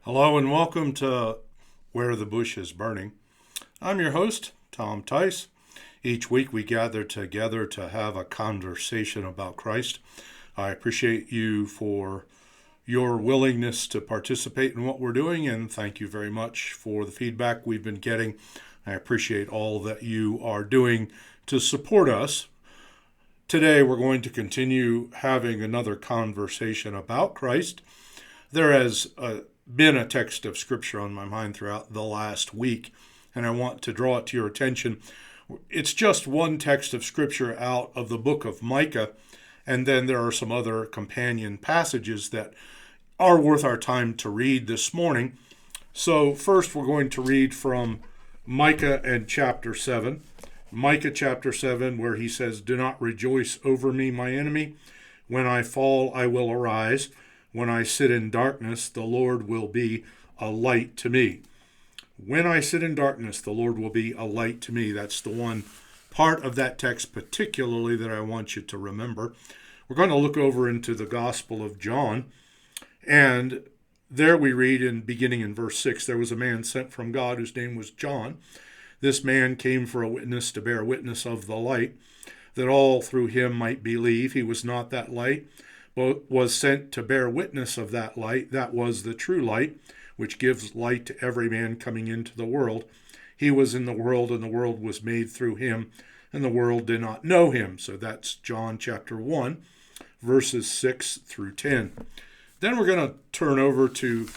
Hello and welcome to Where the Bush is Burning. I'm your host, Tom Tice. Each week we gather together to have a conversation about Christ. I appreciate you for your willingness to participate in what we're doing, and thank you very much for the feedback we've been getting. I appreciate all that you are doing to support us. Today we're going to continue having another conversation about Christ. There has been a text of Scripture on my mind throughout the last week, and I want to draw it to your attention. It's just one text of Scripture out of the book of Micah, and then there are some other companion passages that are worth our time to read this morning. So first we're going to read from Micah and chapter 7. Micah chapter 7, where he says, "Do not rejoice over me, my enemy. When I fall, I will arise. When I sit in darkness, the Lord will be a light to me." When I sit in darkness, the Lord will be a light to me. That's the one part of that text particularly that I want you to remember. We're going to look over into the Gospel of John, and there we read beginning in verse 6, "There was a man sent from God whose name was John. This man came for a witness to bear witness of the light, that all through him might believe. He was not that light, but was sent to bear witness of that light. That was the true light, which gives light to every man coming into the world. He was in the world, and the world was made through him, and the world did not know him." So that's John chapter 1, verses 6 through 10. Then we're going to turn over to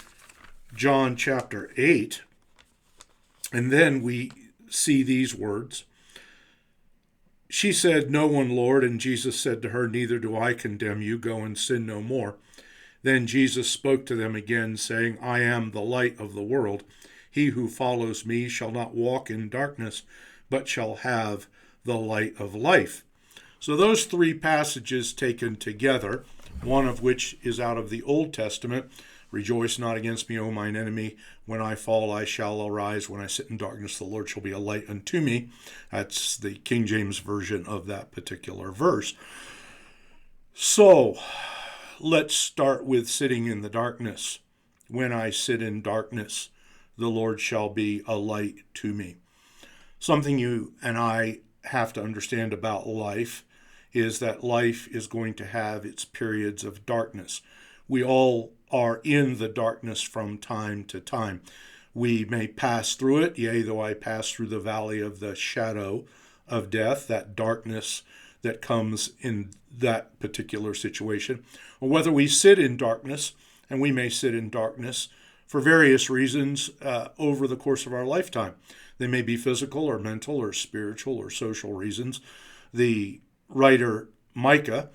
John chapter 8, and then we see these words. "She said, 'No one, Lord.' And Jesus said to her, 'Neither do I condemn you. Go and sin no more.' Then Jesus spoke to them again, saying, 'I am the light of the world. He who follows me shall not walk in darkness, but shall have the light of life.'" So those three passages taken together, one of which is out of the Old Testament. "Rejoice not against me, O mine enemy. When I fall, I shall arise. When I sit in darkness, the Lord shall be a light unto me." That's the King James version of that particular verse. So let's start with sitting in the darkness. "When I sit in darkness, the Lord shall be a light to me." Something you and I have to understand about life is that life is going to have its periods of darkness. We all are in the darkness from time to time. We may pass through it, yea, though I pass through the valley of the shadow of death, that darkness that comes in that particular situation. Or whether we sit in darkness, and we may sit in darkness for various reasons over the course of our lifetime. They may be physical or mental or spiritual or social reasons. The writer Micah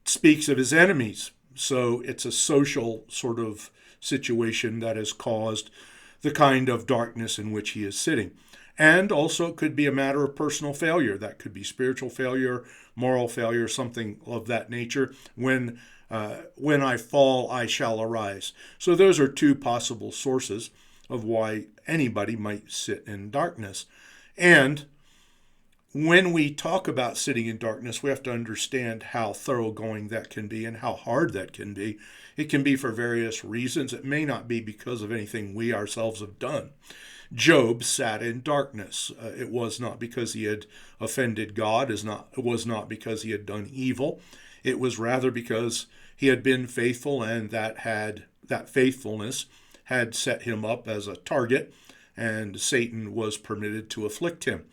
speaks of his enemies. So it's a social sort of situation that has caused the kind of darkness in which he is sitting. And also it could be a matter of personal failure. That could be spiritual failure, moral failure, something of that nature. When I fall, I shall arise. So those are two possible sources of why anybody might sit in darkness. And when we talk about sitting in darkness, we have to understand how thoroughgoing that can be and how hard that can be. It can be for various reasons. It may not be because of anything we ourselves have done. Job sat in darkness. It was not because he had offended God. It was not because he had done evil. It was rather because he had been faithful, and that faithfulness had set him up as a target, and Satan was permitted to afflict him.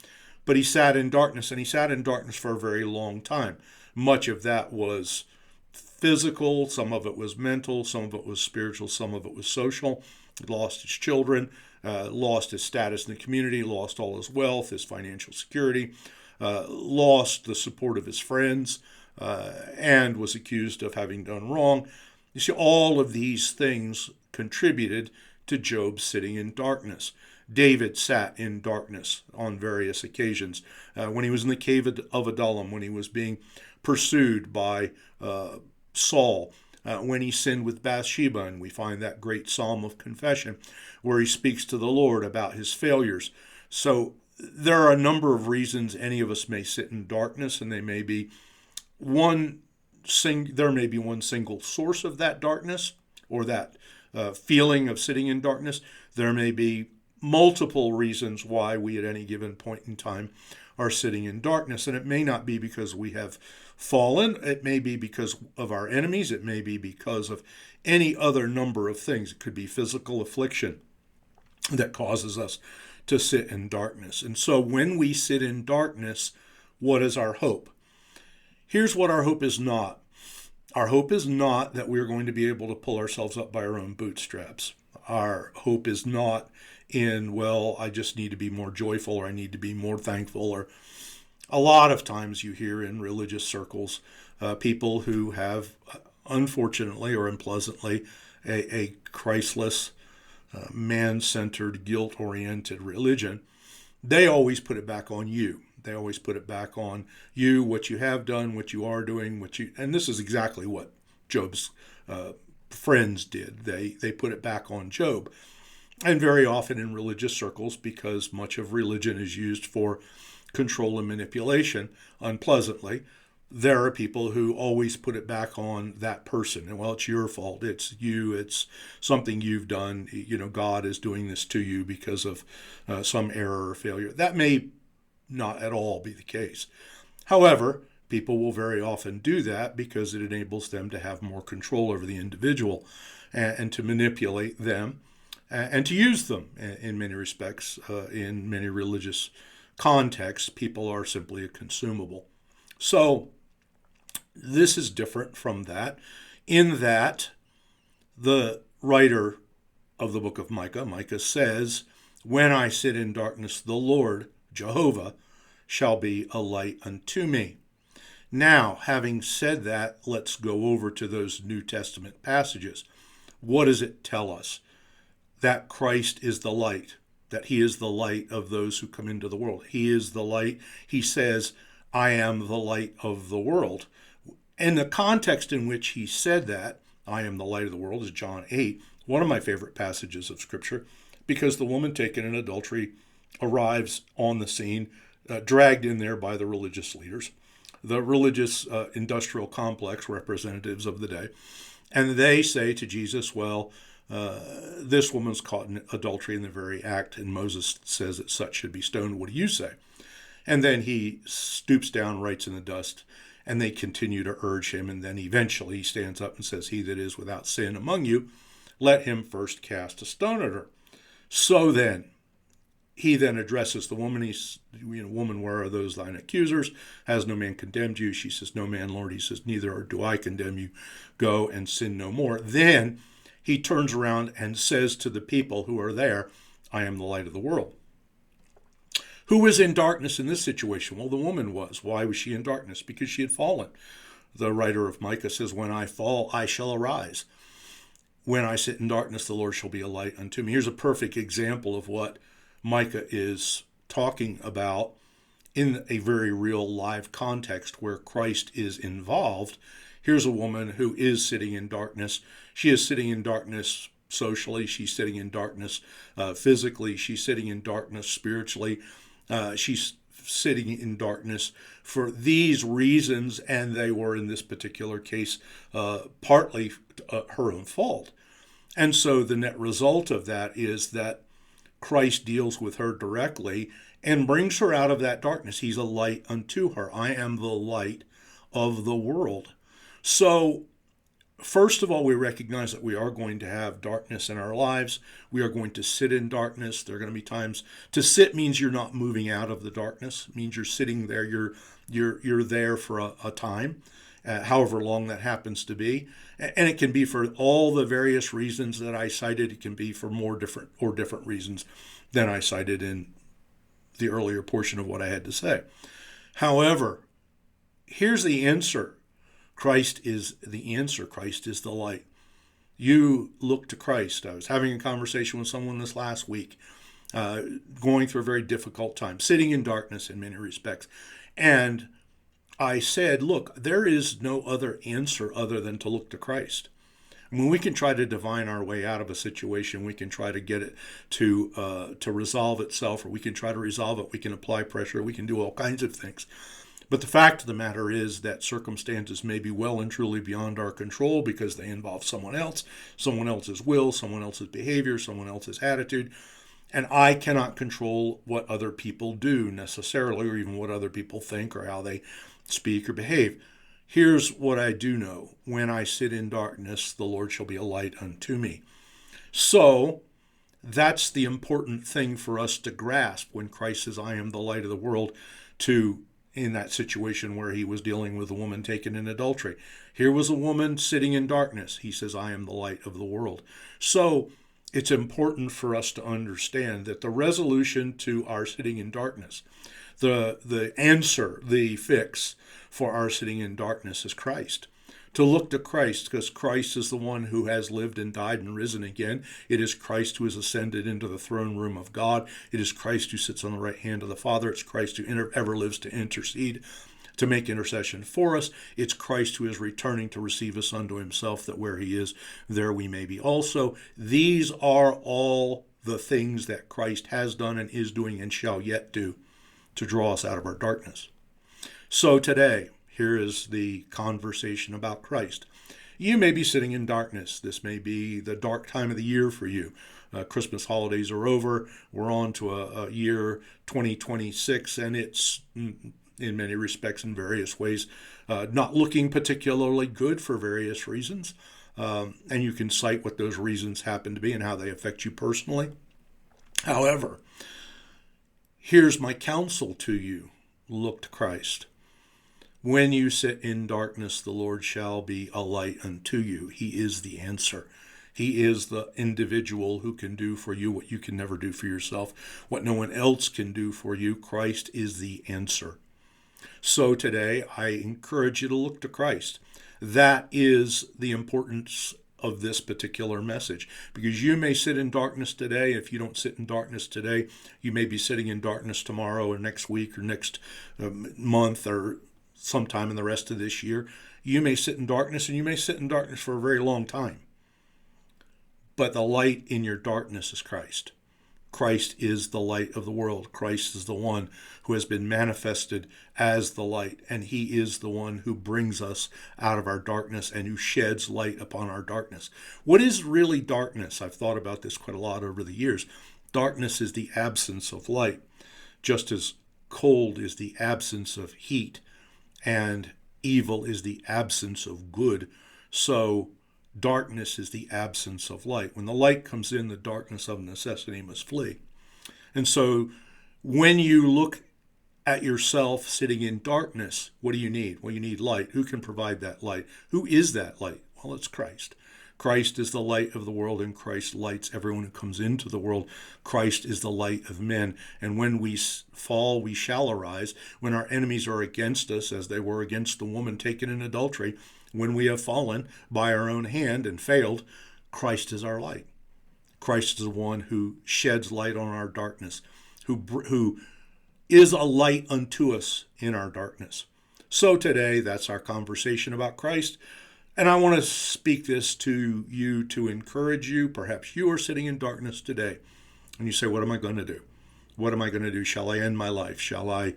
But he sat in darkness, and he sat in darkness for a very long time. Much of that was physical, some of it was mental, some of it was spiritual, some of it was social. He lost his children, lost his status in the community, lost all his wealth, his financial security, lost the support of his friends, and was accused of having done wrong. You see, all of these things contributed to Job sitting in darkness. David sat in darkness on various occasions. When he was in the cave of Adullam, when he was being pursued by Saul, when he sinned with Bathsheba, and we find that great psalm of confession where he speaks to the Lord about his failures. So there are a number of reasons any of us may sit in darkness, and there may be one single source of that darkness, or that feeling of sitting in darkness. There may be multiple reasons why we at any given point in time are sitting in darkness. And it may not be because we have fallen. It may be because of our enemies. It may be because of any other number of things. It could be physical affliction that causes us to sit in darkness. And so when we sit in darkness, what is our hope? Here's what our hope is not. Our hope is not that we're going to be able to pull ourselves up by our own bootstraps. Our hope is not in, well, I just need to be more joyful, or I need to be more thankful. Or a lot of times you hear in religious circles people who have, unfortunately or unpleasantly, a Christless, man-centered, guilt-oriented religion. They always put it back on you. They always put it back on you, what you have done, what you are doing, and this is exactly what Job's friends did. They put it back on Job. And very often in religious circles, because much of religion is used for control and manipulation, unpleasantly, there are people who always put it back on that person. And, well, it's your fault. It's you. It's something you've done. God is doing this to you because of some error or failure. That may not at all be the case. However, people will very often do that because it enables them to have more control over the individual and to manipulate them and to use them in many respects. In many religious contexts, people are simply a consumable. So this is different from that, in that the writer of the book of Micah says, "When I sit in darkness, the Lord, Jehovah, shall be a light unto me." Now, having said that, let's go over to those New Testament passages. What does it tell us? That Christ is the light, that he is the light of those who come into the world. He is the light. He says, "I am the light of the world." And the context in which he said that, "I am the light of the world," is John 8, one of my favorite passages of Scripture, because the woman taken in adultery arrives on the scene, dragged in there by the religious leaders, the religious industrial complex representatives of the day. And they say to Jesus, well, this woman's caught in adultery in the very act, and Moses says that such should be stoned. What do you say? And then he stoops down, writes in the dust, and they continue to urge him. And then eventually he stands up and says, "He that is without sin among you, let him first cast a stone at her." So then, he then addresses the woman. He's, "Woman, where are those thine accusers? Has no man condemned you?" She says, "No man, Lord." He says, "Neither do I condemn you. Go and sin no more." Then he turns around and says to the people who are there, "I am the light of the world." Who was in darkness in this situation? Well, the woman was. Why was she in darkness? Because she had fallen. The writer of Micah says, "When I fall, I shall arise. When I sit in darkness, the Lord shall be a light unto me." Here's a perfect example of what Micah is talking about in a very real live context where Christ is involved. Here's a woman who is sitting in darkness. She is sitting in darkness socially. She's sitting in darkness physically. She's sitting in darkness spiritually. She's sitting in darkness for these reasons, and they were, in this particular case, partly her own fault. And so the net result of that is that Christ deals with her directly and brings her out of that darkness. He's a light unto her. "I am the light of the world." So, first of all, we recognize that we are going to have darkness in our lives. We are going to sit in darkness. There are going to be times to sit means you're not moving out of the darkness. It means you're sitting there. You're there for a time, however long that happens to be. And it can be for all the various reasons that I cited. It can be for more different reasons than I cited in the earlier portion of what I had to say. However, here's the answer. Christ is the answer. Christ is the light. You look to Christ. I was having a conversation with someone this last week, going through a very difficult time, sitting in darkness in many respects. And I said, look, there is no other answer other than to look to Christ. When we can try to divine our way out of a situation, we can try to get it to resolve itself, or we can try to resolve it. We can apply pressure. We can do all kinds of things. But the fact of the matter is that circumstances may be well and truly beyond our control because they involve someone else's will, someone else's behavior, someone else's attitude. And I cannot control what other people do necessarily, or even what other people think or how they speak or behave. Here's what I do know. When I sit in darkness, the Lord shall be a light unto me. So that's the important thing for us to grasp when Christ says, I am the light of the world, to in that situation where he was dealing with a woman taken in adultery. Here was a woman sitting in darkness. He says, I am the light of the world. So it's important for us to understand that the resolution to our sitting in darkness, the answer, the fix for our sitting in darkness is Christ. To look to Christ, because Christ is the one who has lived and died and risen again. It is Christ who has ascended into the throne room of God. It is Christ who sits on the right hand of the Father. It's Christ who ever lives to intercede, to make intercession for us. It's Christ who is returning to receive us unto himself, that where he is, there we may be also. These are all the things that Christ has done and is doing and shall yet do to draw us out of our darkness. So today, here is the conversation about Christ. You may be sitting in darkness. This may be the dark time of the year for you. Christmas holidays are over. We're on to a year 2026, and it's, in many respects, in various ways, not looking particularly good for various reasons. And you can cite what those reasons happen to be and how they affect you personally. However, here's my counsel to you. Look to Christ. When you sit in darkness, the Lord shall be a light unto you. He is the answer. He is the individual who can do for you what you can never do for yourself, what no one else can do for you. Christ is the answer. So today, I encourage you to look to Christ. That is the importance of this particular message, because you may sit in darkness today. If you don't sit in darkness today, you may be sitting in darkness tomorrow or next week or next month or sometime in the rest of this year. You may sit in darkness, and you may sit in darkness for a very long time. But the light in your darkness is Christ. Christ is the light of the world. Christ is the one who has been manifested as the light, and he is the one who brings us out of our darkness and who sheds light upon our darkness. What is really darkness? I've thought about this quite a lot over the years. Darkness is the absence of light, just as cold is the absence of heat, and evil is the absence of good. So darkness is the absence of light. When the light comes in, the darkness of necessity must flee. And so when you look at yourself sitting in darkness, what do you need? Well, you need light. Who can provide that light? Who is that light? Well, it's Christ. Christ is the light of the world, and Christ lights everyone who comes into the world. Christ is the light of men. And when we fall, we shall arise. When our enemies are against us, as they were against the woman taken in adultery, when we have fallen by our own hand and failed, Christ is our light. Christ is the one who sheds light on our darkness, who is a light unto us in our darkness. So today, that's our conversation about Christ. And I want to speak this to you to encourage you. Perhaps you are sitting in darkness today, and you say, what am I going to do? What am I going to do? Shall I end my life? Shall I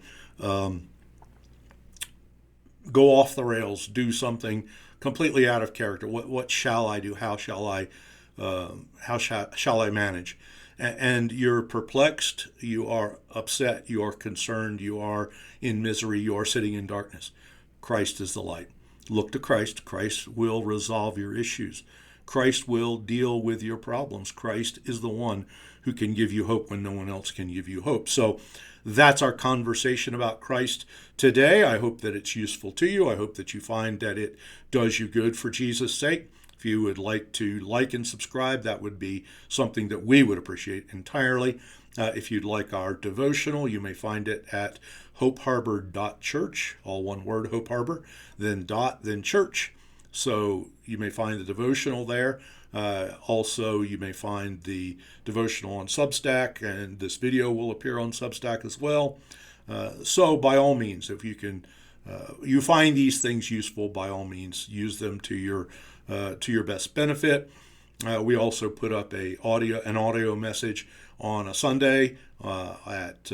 go off the rails, do something completely out of character? What shall I do? How shall I manage? And you're perplexed, you are upset, you are concerned, you are in misery, you are sitting in darkness. Christ is the light. Look to Christ. Christ will resolve your issues. Christ will deal with your problems. Christ is the one who can give you hope when no one else can give you hope. So that's our conversation about Christ today. I hope that it's useful to you. I hope that you find that it does you good for Jesus' sake. If you would like to like and subscribe, that would be something that we would appreciate entirely. If you'd like our devotional, you may find it at hopeharbor.church, all one word, Hope Harbor, then dot, then church. So you may find the devotional there. Also, you may find the devotional on Substack, and this video will appear on Substack as well. So by all means, if you can, you find these things useful, by all means, use them to your best benefit. We also put up an audio message on a Sunday at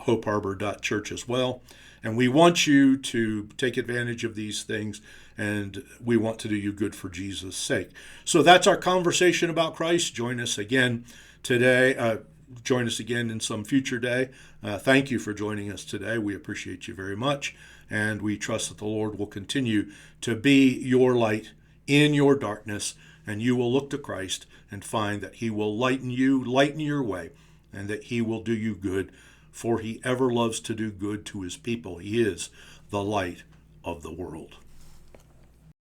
hopeharbor.church as well. And we want you to take advantage of these things, and we want to do you good for Jesus' sake. So that's our conversation about Christ. Join us again today. Join us again in some future day. Thank you for joining us today. We appreciate you very much, and we trust that the Lord will continue to be your light in your darkness, and you will look to Christ and find that he will lighten your way, and that he will do you good, for he ever loves to do good to his people. He is the light of the world.